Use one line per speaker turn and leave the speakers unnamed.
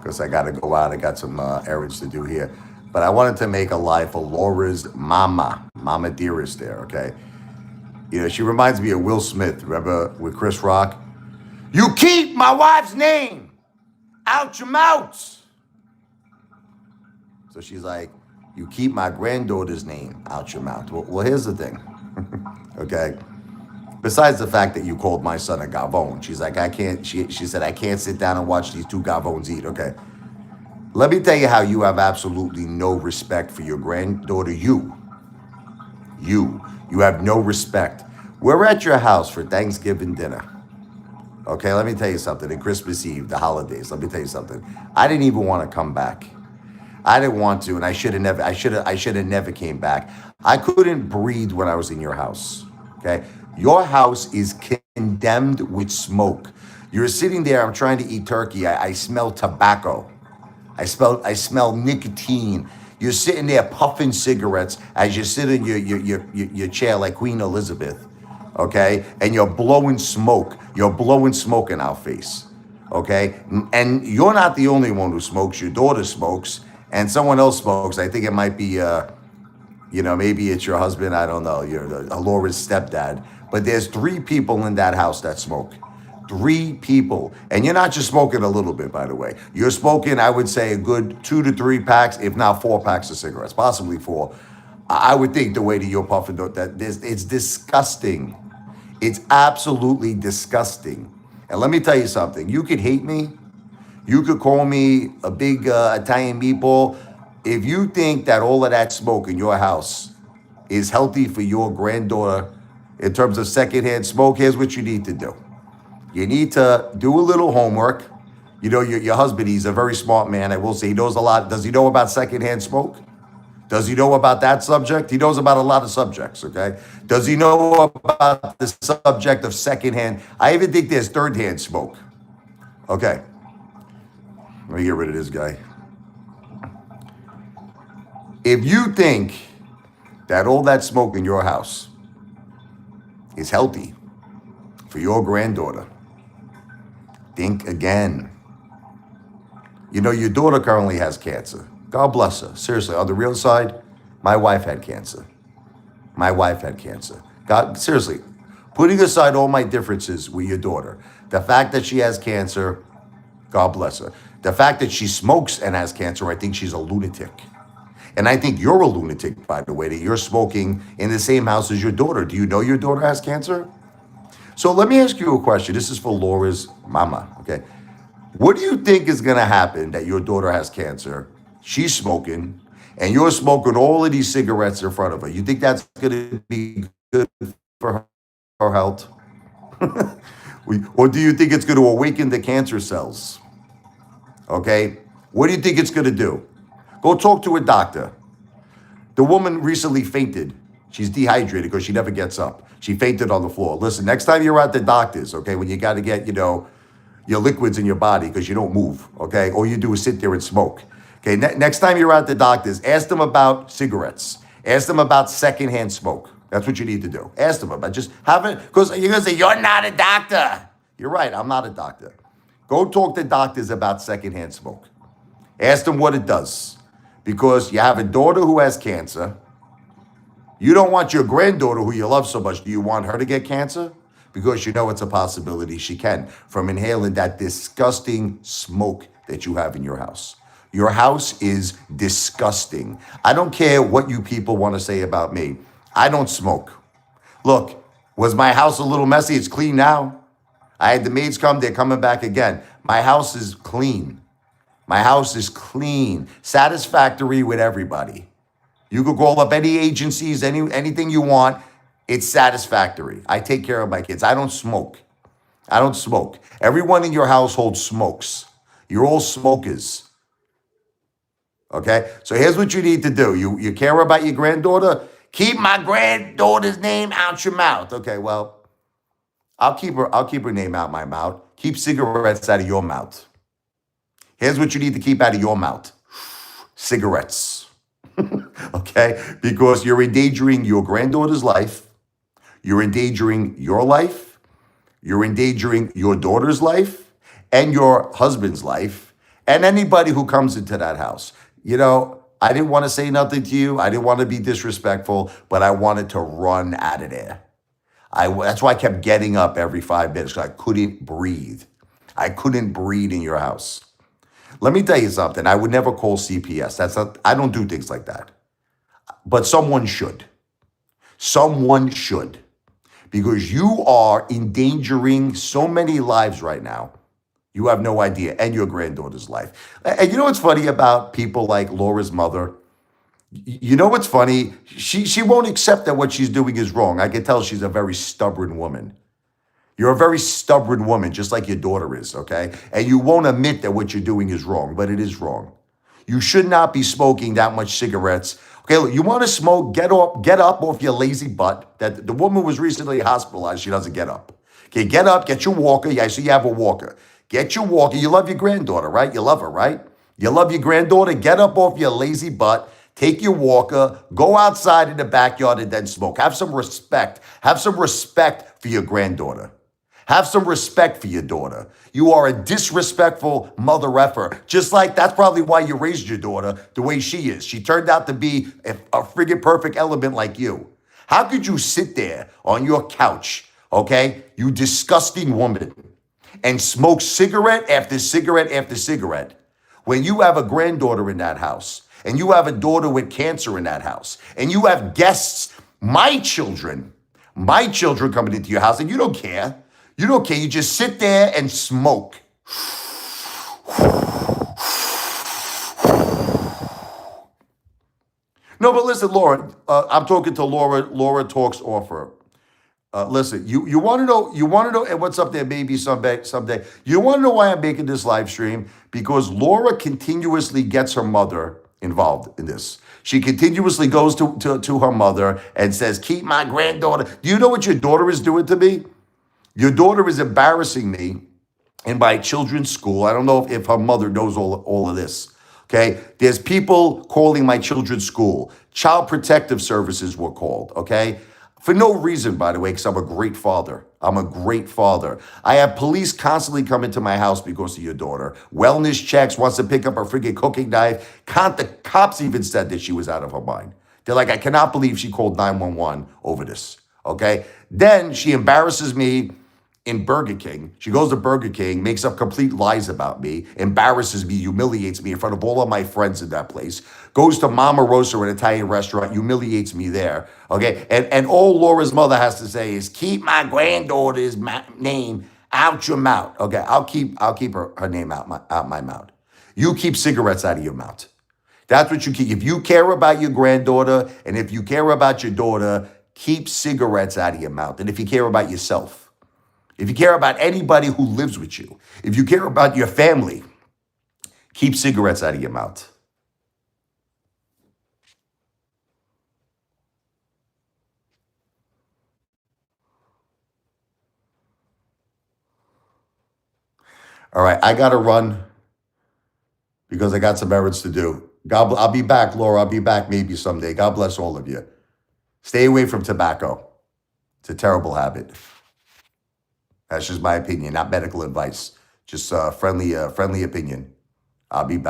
because I got to go out. I got some errands to do here. But I wanted to make a live for Laura's Mama Dearest there, okay? You know, she reminds me of Will Smith. Remember with Chris Rock? You keep my wife's name out your mouth. So she's like, you keep my granddaughter's name out your mouth. Well, here's the thing, okay? Besides the fact that you called my son a gavone, she's like, I can't, she said, I can't sit down and watch these two gavones eat, okay? Let me tell you how you have absolutely no respect for your granddaughter. You have no respect. We're at your house for Thanksgiving dinner. Okay, let me tell you something. And Christmas Eve, the holidays, let me tell you something. I didn't even want to come back. I didn't want to, and I should have never came back. I couldn't breathe when I was in your house. Okay? Your house is condemned with smoke. You're sitting there, I'm trying to eat turkey. I smell tobacco. I smell nicotine. You're sitting there puffing cigarettes as you sit in your chair like Queen Elizabeth, okay? And you're blowing smoke. You're blowing smoke in our face, okay? And you're not the only one who smokes. Your daughter smokes, and someone else smokes. I think it might be, maybe it's your husband. I don't know. You're Laura's stepdad. But there's 3 people in that house that smoke. 3 people. And you're not just smoking a little bit, by the way. You're smoking, I would say, a good 2 to 3 packs, if not 4 packs of cigarettes, possibly 4. I would think the way that you're puffing, it's disgusting. It's absolutely disgusting. And let me tell you something. You could hate me. You could call me a big Italian meatball. If you think that all of that smoke in your house is healthy for your granddaughter in terms of secondhand smoke, here's what you need to do. You need to do a little homework. You know, your husband, he's a very smart man. I will say he knows a lot. Does he know about secondhand smoke? Does he know about that subject? He knows about a lot of subjects, okay? Does he know about the subject of secondhand? I even think there's third-hand smoke. Okay. Let me get rid of this guy. If you think that all that smoke in your house is healthy for your granddaughter, think again. You know, your daughter currently has cancer. God bless her. Seriously, on the real side, my wife had cancer. My wife had cancer. God, seriously, putting aside all my differences with your daughter, the fact that she has cancer, God bless her. The fact that she smokes and has cancer, I think she's a lunatic. And I think you're a lunatic, by the way, that you're smoking in the same house as your daughter. Do you know your daughter has cancer? So let me ask you a question. This is for Laura's mama, okay? What do you think is going to happen that your daughter has cancer? She's smoking, and you're smoking all of these cigarettes in front of her. You think that's going to be good for her health? Or do you think it's going to awaken the cancer cells? Okay? What do you think it's going to do? Go talk to a doctor. The woman recently fainted. She's dehydrated because she never gets up. She fainted on the floor. Listen, next time you're at the doctor's, okay, when you got to get, your liquids in your body because you don't move, okay? All you do is sit there and smoke. Okay, next time you're at the doctor's, ask them about cigarettes. Ask them about secondhand smoke. That's what you need to do. Ask them about just having, because you're going to say, you're not a doctor. You're right, I'm not a doctor. Go talk to doctors about secondhand smoke. Ask them what it does. Because you have a daughter who has cancer. You don't want your granddaughter, who you love so much, do you want her to get cancer? Because you know it's a possibility she can from inhaling that disgusting smoke that you have in your house. Your house is disgusting. I don't care what you people want to say about me. I don't smoke. Look, was my house a little messy? It's clean now. I had the maids come, they're coming back again. My house is clean. My house is clean, satisfactory with everybody. You could call up any agencies, anything you want. It's satisfactory. I take care of my kids. I don't smoke. I don't smoke. Everyone in your household smokes. You're all smokers. Okay? So here's what you need to do. You care about your granddaughter? Keep my granddaughter's name out your mouth. Okay, well, I'll keep her name out my mouth. Keep cigarettes out of your mouth. Here's what you need to keep out of your mouth. Cigarettes. Okay? Because you're endangering your granddaughter's life. You're endangering your life. You're endangering your daughter's life and your husband's life. And anybody who comes into that house, I didn't want to say nothing to you. I didn't want to be disrespectful, but I wanted to run out of there. That's why I kept getting up every 5 minutes because I couldn't breathe. I couldn't breathe in your house. Let me tell you something. I would never call CPS. I don't do things like that. But someone should. Someone should. Because you are endangering so many lives right now. You have no idea. And your granddaughter's life. And you know what's funny about people like Laura's mother? You know what's funny? She won't accept that what she's doing is wrong. I can tell she's a very stubborn woman. You're a very stubborn woman, just like your daughter is, okay? And you won't admit that what you're doing is wrong, but it is wrong. You should not be smoking that much cigarettes. Okay, look, you want to smoke, get up off your lazy butt. That the woman was recently hospitalized, she doesn't get up. Okay, get up, get your walker. Yeah, I see you have a walker. Get your walker. You love your granddaughter, right? You love her, right? You love your granddaughter. Get up off your lazy butt. Take your walker, go outside in the backyard and then smoke. Have some respect. Have some respect for your granddaughter. Have some respect for your daughter. You are a disrespectful mother effer. Just like that's probably why you raised your daughter the way she is. She turned out to be a friggin' perfect element like you. How could you sit there on your couch, okay, you disgusting woman, and smoke cigarette after cigarette after cigarette when you have a granddaughter in that house and you have a daughter with cancer in that house and you have guests, my children coming into your house and you don't care. You don't care. You just sit there and smoke. No, but listen, Laura, I'm talking to Laura. Laura talks offer. Listen, you want to know, and what's up there? Maybe someday. You want to know why I'm making this live stream? Because Laura continuously gets her mother involved in this. She continuously goes to her mother and says, "Keep my granddaughter." Do you know what your daughter is doing to me? Your daughter is embarrassing me in my children's school. I don't know if her mother knows all of this. Okay, there's people calling my children's school. Child Protective Services were called, okay? For no reason, by the way, because I'm a great father. I'm a great father. I have police constantly coming to my house because of your daughter. Wellness checks, wants to pick up her freaking cooking knife. The cops even said that she was out of her mind. They're like, I cannot believe she called 911 over this, okay? Then she embarrasses me in Burger King. She goes to Burger King, makes up complete lies about me, embarrasses me, humiliates me in front of all of my friends in that place, goes to Mama Rosa, an Italian restaurant, humiliates me there, okay? And all Laura's mother has to say is, keep my granddaughter's name out your mouth, okay? I'll keep her name out my mouth. You keep cigarettes out of your mouth. That's what you keep. If you care about your granddaughter and if you care about your daughter, keep cigarettes out of your mouth. And if you care about yourself, if you care about anybody who lives with you, if you care about your family, keep cigarettes out of your mouth. All right, I got to run because I got some errands to do. I'll be back, Laura. I'll be back maybe someday. God bless all of you. Stay away from tobacco. It's a terrible habit. That's just my opinion, not medical advice. Just friendly opinion. I'll be back.